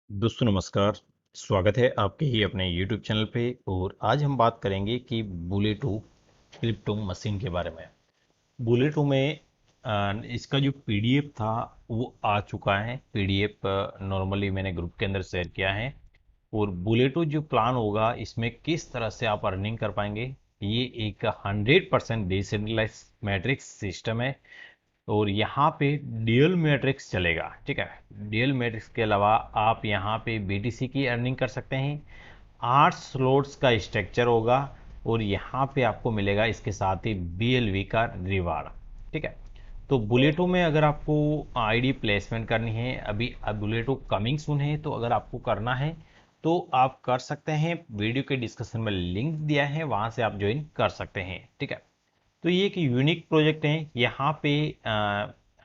दोस्तों नमस्कार। स्वागत है आपके ही अपने YouTube चैनल पे। और आज हम बात करेंगे कि बुलेटो क्रिप्टो मशीन के बारे में। बुलेटो में इसका जो पीडीएफ था वो आ चुका है। पीडीएफ नॉर्मली मैंने ग्रुप के अंदर शेयर किया है। और बुलेटो जो प्लान होगा इसमें किस तरह से आप अर्निंग कर पाएंगे, ये एक 100% डिसेंट्रलाइज मैट्रिक्स सिस्टम है। और यहाँ पे ड्यूल मैट्रिक्स चलेगा, ठीक है। ड्यूल मैट्रिक्स के अलावा आप यहाँ पे बीटीसी की अर्निंग कर सकते हैं। 8 स्लॉट्स का स्ट्रक्चर होगा और यहाँ पे आपको मिलेगा इसके साथ ही बीएलवी का रिवार्ड, ठीक है। तो बुलेटो में अगर आपको आईडी प्लेसमेंट करनी है, अभी बुलेटो कमिंग सून है, तो अगर आपको करना है तो आप कर सकते हैं। वीडियो के डिस्क्रिप्शन में लिंक दिया है, वहाँ से आप ज्वाइन कर सकते हैं, ठीक है। तो ये एक यूनिक प्रोजेक्ट है। यहाँ पे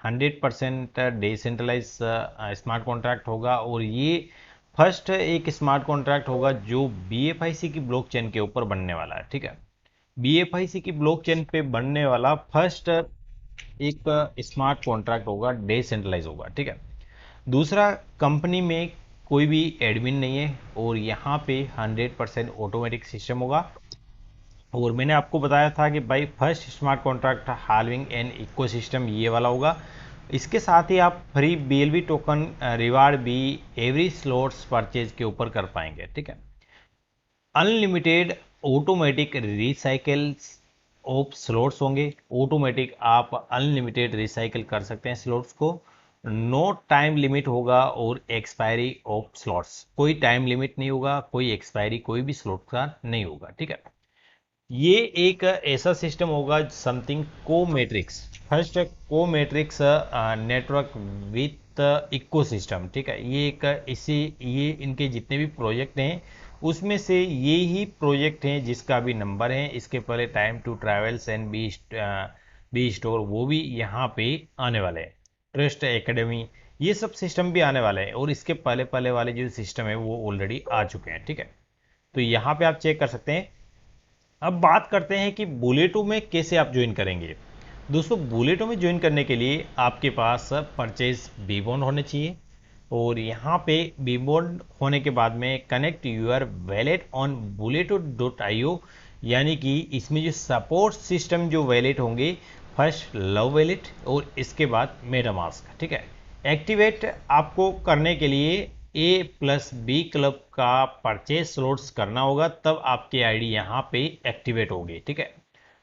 100% डिसेंट्रलाइज स्मार्ट कॉन्ट्रैक्ट होगा। और ये फर्स्ट एक स्मार्ट कॉन्ट्रैक्ट होगा जो बीएफआईसी की ब्लॉकचेन के ऊपर बनने वाला है, ठीक है। बीएफआईसी की ब्लॉकचेन पे बनने वाला फर्स्ट एक स्मार्ट कॉन्ट्रैक्ट होगा, डिसेंट्रलाइज होगा, ठीक है। दूसरा, कंपनी में कोई भी एडमिन नहीं है और यहाँ पे 100% ऑटोमेटिक सिस्टम होगा। और मैंने आपको बताया था कि भाई first smart contract halving and ecosystem ये वाला होगा। इसके साथ ही आप फ्री बीएलवी टोकन रिवार्ड भी एवरी स्लॉट्स परचेज के ऊपर कर पाएंगे, ठीक है। Unlimited automatic recycles of slots होंगे। ऑटोमेटिक आप अनलिमिटेड रिसाइकल कर सकते हैं स्लॉट्स को। नो टाइम लिमिट होगा और एक्सपायरी ऑफ स्लॉट्स, कोई टाइम लिमिट नहीं होगा, कोई एक्सपायरी कोई भी स्लॉट का नहीं होगा, ठीक है। ये एक ऐसा सिस्टम होगा समथिंग को मैट्रिक्स, फर्स्ट को मैट्रिक्स नेटवर्क विथ इकोसिस्टम, ठीक है। ये एक इसी ये इनके जितने भी प्रोजेक्ट हैं उसमें से ये ही प्रोजेक्ट हैं जिसका भी नंबर है। इसके पहले time to travels and B store वो भी यहाँ पे आने वाले हैं। ट्रस्ट एकेडमी ये सब सिस्टम भी आने वाले हैं और इसके पहले पहले वाले जो सिस्टम है वो ऑलरेडी आ चुके हैं, ठीक है। तो यहाँ पे आप चेक कर सकते हैं। अब बात करते हैं कि बुलेटो में कैसे आप ज्वाइन करेंगे। दोस्तों, बुलेटो में ज्वाइन करने के लिए आपके पास परचेज बीबॉन्ड होने चाहिए। और यहाँ पे बीबॉन्ड होने के बाद में connect your wallet on buleto.io, यानी कि इसमें जो सपोर्ट सिस्टम जो वैलेट होंगे, फर्स्ट लव वैलेट और इसके बाद मेटामास्क, ठीक है। एक्टिवेट आपको करने के लिए A+B क्लब का परचेज स्लॉट्स करना होगा, तब आपकी आईडी यहाँ पे एक्टिवेट होगी, ठीक है।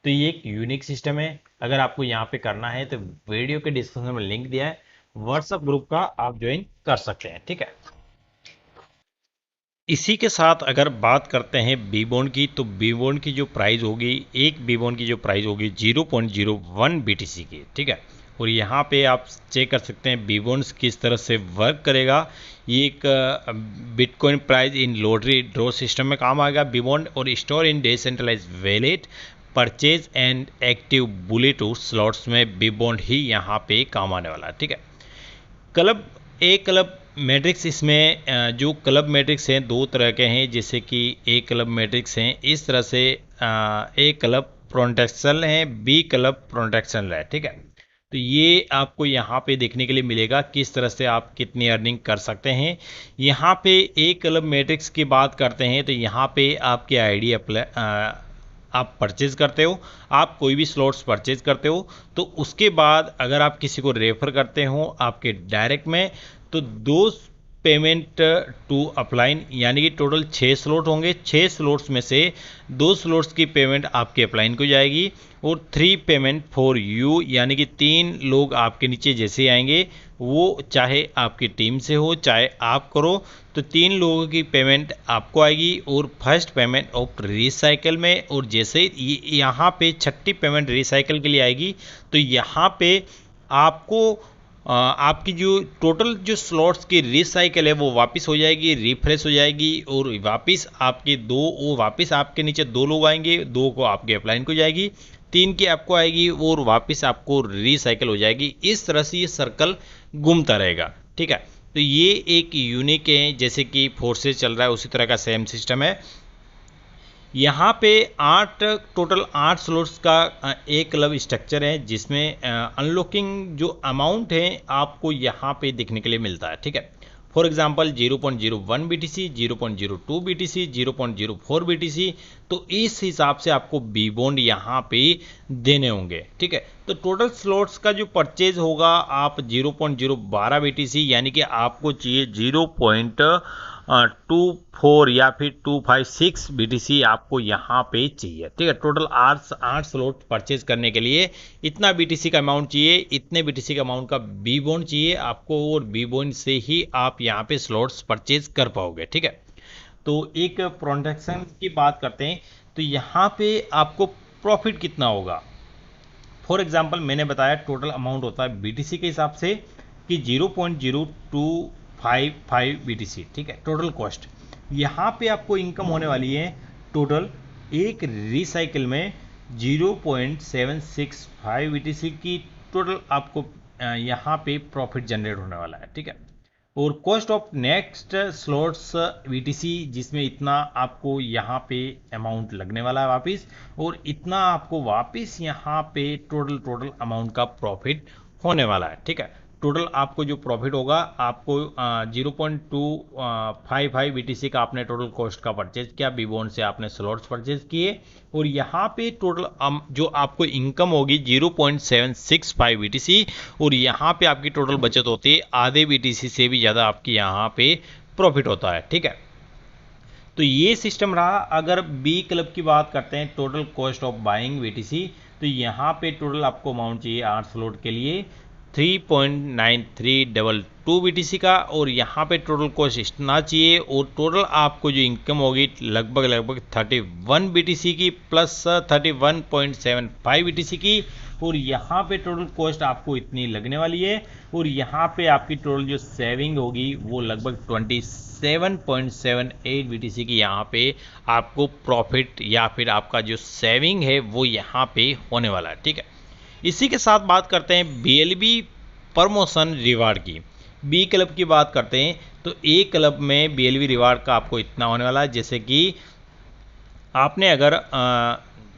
तो ये एक यूनिक सिस्टम है। अगर आपको यहाँ पे करना है तो वीडियो के डिस्क्रिप्शन में लिंक दिया है, व्हाट्सएप ग्रुप का आप ज्वाइन कर सकते हैं, ठीक है। इसी के साथ अगर बात करते हैं बीबॉन्ड की, तो बीबॉन्ड की जो प्राइस होगी, एक बीबॉन्ड की जो प्राइस होगी 0.01 बीटीसी की, ठीक है। और यहाँ पे आप चेक कर सकते हैं बीबॉन्ड्स किस तरह से वर्क करेगा। ये एक bitcoin price in lottery draw system में काम आएगा बीबॉन्ड। और store in decentralize wallet purchase and active बुलेटो स्लॉट्स में बीबॉन्ड ही यहाँ पे काम आने वाला है, ठीक है। क्लब ए क्लब मैट्रिक्स, इसमें जो क्लब मैट्रिक्स हैं दो तरह के हैं, जैसे कि ए क्लब मैट्रिक्स हैं इस तरह से, ए क्लब प्रोटेक्शनल है, बी क्लब प्रोटेक्शनल है, ठीक है। तो ये आपको यहाँ पे देखने के लिए मिलेगा किस तरह से आप कितनी अर्निंग कर सकते हैं। यहाँ पे ए क्लब मैट्रिक्स की बात करते हैं तो यहाँ पे आपकी आईडी आप परचेज करते हो, आप कोई भी स्लॉट्स परचेज करते हो, तो उसके बाद अगर आप किसी को रेफर करते हो आपके डायरेक्ट में, तो दो पेमेंट टू अपलाइन, यानी कि टोटल 6 स्लॉट होंगे। 6 स्लॉट्स में से 2 स्लॉट्स की पेमेंट आपके अपलाइन को जाएगी और 3 पेमेंट फॉर यू, यानी कि 3 लोग आपके नीचे जैसे आएंगे, वो चाहे आपकी टीम से हो चाहे आप करो, तो 3 लोगों की पेमेंट आपको आएगी। और फर्स्ट पेमेंट ऑफ रिसाइकल में, और जैसे यहाँ पे छठी पेमेंट रिसाइकल के लिए आएगी, तो यहाँ पे आपको आपकी जो टोटल जो स्लॉट्स की रिसाइकल है वो वापस हो जाएगी, रिफ्रेश हो जाएगी। और वापस आपके वो वापस आपके नीचे 2 लोग आएंगे, 2 को आपके अपलाइन को जाएगी, 3 की आपको आएगी और वापस आपको रिसाइकल हो जाएगी। इस तरह से ये सर्कल घूमता रहेगा, ठीक है। तो ये एक यूनिक है, जैसे कि फोर्सेज चल रहा है उसी तरह का सेम सिस्टम है। यहाँ पे टोटल 8 स्लॉट्स का एक क्लब स्ट्रक्चर है, जिसमें अनलॉकिंग जो अमाउंट है आपको यहाँ पे देखने के लिए मिलता है, ठीक है। For example 0.01 BTC, 0.02 BTC, 0.04 BTC, तो इस हिसाब से आपको बी बॉन्ड यहाँ पे देने होंगे, ठीक है। तो टोटल स्लॉट्स का जो परचेज होगा आप 0.012 BTC यानी कि आपको चाहिए 0.24 या फिर 256 BTC आपको यहाँ पे चाहिए, ठीक है। टोटल 8 स्लॉट परचेज करने के लिए इतना BTC का अमाउंट चाहिए, इतने BTC का अमाउंट का बी बॉन्ड चाहिए आपको, और बी बॉन्ड से ही आप यहाँ पे स्लॉट्स परचेज कर पाओगे, ठीक है। तो एक ट्रांजैक्शन की बात करते हैं, तो यहाँ पे आपको प्रॉफिट कितना होगा। फॉर एग्जांपल मैंने बताया टोटल अमाउंट होता है BTC के हिसाब से कि 0.0255 BTC, ठीक है, टोटल कॉस्ट। यहाँ पे आपको इनकम होने वाली है टोटल एक रिसाइकिल में 0.765 BTC की टोटल आपको यहाँ पे प्रॉफिट जनरेट होने वाला है, ठीक है। और cost of next slots BTC जिसमें इतना आपको यहाँ पे अमाउंट लगने वाला है वापस, और इतना आपको वापस यहाँ पे टोटल अमाउंट का प्रॉफिट होने वाला है, ठीक है। टोटल आपको जो प्रॉफिट होगा आपको 0.255 BTC का आपने टोटल कॉस्ट का परचेज किया, बी बॉन्ड से आपने स्लॉट्स परचेज किए, और यहाँ पे टोटल जो आपको इनकम होगी 0.765 BTC, और यहाँ पे आपकी टोटल बचत होती है आधे BTC से भी ज़्यादा आपकी यहाँ पे प्रॉफिट होता है, ठीक है। तो ये सिस्टम रहा। अगर बी क्लब की बात करते हैं total cost of buying BTC, तो यहाँ पे टोटल आपको अमाउंट चाहिए 8 स्लॉट के लिए 3.9322 BTC का, और यहाँ पे टोटल कॉस्ट इतना चाहिए, और टोटल आपको जो इनकम होगी लगभग 31 BTC की प्लस 31.75 BTC की, और यहाँ पे टोटल कॉस्ट आपको इतनी लगने वाली है, और यहाँ पे आपकी टोटल जो सेविंग होगी वो लगभग 27.78 BTC की यहाँ पे आपको प्रॉफिट या फिर आपका जो सेविंग है वो यहाँ पे होने वाला है, ठीक है। इसी के साथ बात करते हैं BLB प्रमोशन रिवार्ड की। बी क्लब की बात करते हैं तो ए क्लब में BLB रिवार्ड का आपको इतना होने वाला है, जैसे कि आपने अगर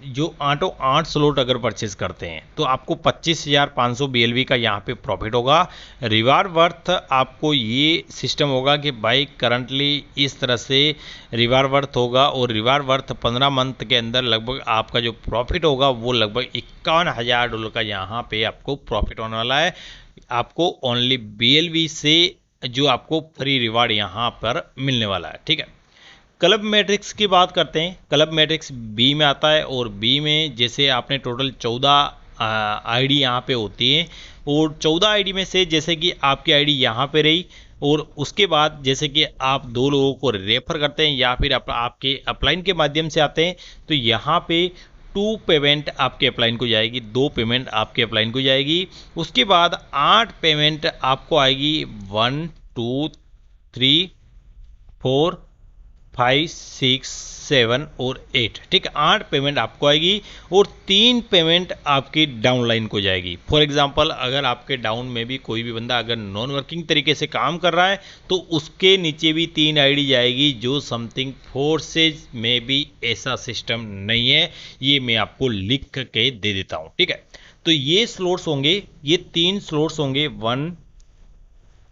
जो 8 स्लॉट अगर परचेज करते हैं तो आपको 25,500 BLB का यहाँ पे प्रॉफिट होगा। रिवार्ड वर्थ आपको ये सिस्टम होगा कि भाई करंटली इस तरह से रिवार्ड वर्थ होगा, और रिवार्ड वर्थ 15 मंथ के अंदर लगभग आपका जो प्रॉफिट होगा वो लगभग $51,000 का यहाँ पे आपको प्रॉफिट होने वाला है, आपको ओनली BLB से जो आपको फ्री रिवार्ड यहाँ पर मिलने वाला है, ठीक है। क्लब मैट्रिक्स की बात करते हैं। क्लब मैट्रिक्स बी में आता है, और बी में जैसे आपने टोटल 14 आईडी यहाँ पे होती है, और 14 आईडी में से जैसे कि आपकी आईडी यहाँ पे रही, और उसके बाद जैसे कि आप 2 लोगों को रेफर करते हैं या फिर आपके अपलाइन के माध्यम से आते हैं, तो यहाँ पे 2 पेमेंट आपके अपलाइन को जाएगी, 2 पेमेंट आपके अपलाइन को जाएगी। उसके बाद 8 पेमेंट आपको आएगी 1 2 3 4 5 6 7 और 8, ठीक है। 8 पेमेंट आपको आएगी, और 3 पेमेंट आपकी डाउनलाइन को जाएगी। फॉर एग्जांपल अगर आपके डाउन में भी कोई भी बंदा अगर नॉन वर्किंग तरीके से काम कर रहा है तो उसके नीचे भी 3 आईडी जाएगी, जो समथिंग फोर्सेज में भी ऐसा सिस्टम नहीं है, ये मैं आपको लिख के दे देता हूँ, ठीक है। तो ये स्लॉट्स होंगे, ये 3 स्लॉट्स होंगे 1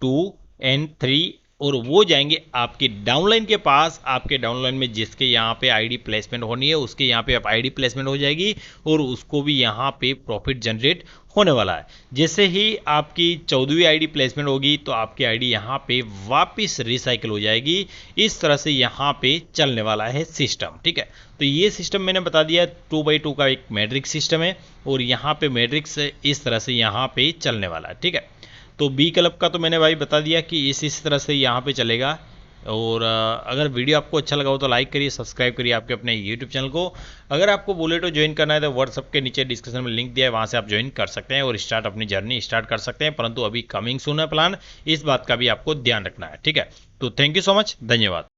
2 एंड 3, और वो जाएंगे आपके डाउनलाइन के पास। आपके डाउनलाइन में जिसके यहाँ पे आईडी प्लेसमेंट होनी है उसके यहाँ पे आप आईडी प्लेसमेंट हो जाएगी, और उसको भी यहाँ पे प्रॉफिट जनरेट होने वाला है। जैसे ही आपकी 14वीं आईडी प्लेसमेंट होगी तो आपकी आईडी यहाँ पे वापस रिसाइकिल हो जाएगी। इस तरह से यहाँ पे चलने वाला है सिस्टम, ठीक है। तो ये सिस्टम मैंने बता दिया 2x2 का एक मैट्रिक्स सिस्टम है, और यहाँ पे मैट्रिक्स इस तरह से यहाँ पे चलने वाला है, ठीक है। तो बी क्लब का तो मैंने भाई बता दिया कि इस तरह से यहाँ पे चलेगा। और अगर वीडियो आपको अच्छा लगा हो तो लाइक करिए, सब्सक्राइब करिए आपके अपने यूट्यूब चैनल को। अगर आपको बुलेटो ज्वाइन करना है तो व्हाट्सअप के नीचे डिस्क्रिप्शन में लिंक दिया है, वहाँ से आप ज्वाइन कर सकते हैं और अपनी जर्नी स्टार्ट कर सकते हैं। परंतु अभी कमिंग सून है प्लान, इस बात का भी आपको ध्यान रखना है, ठीक है। तो थैंक यू सो मच, धन्यवाद।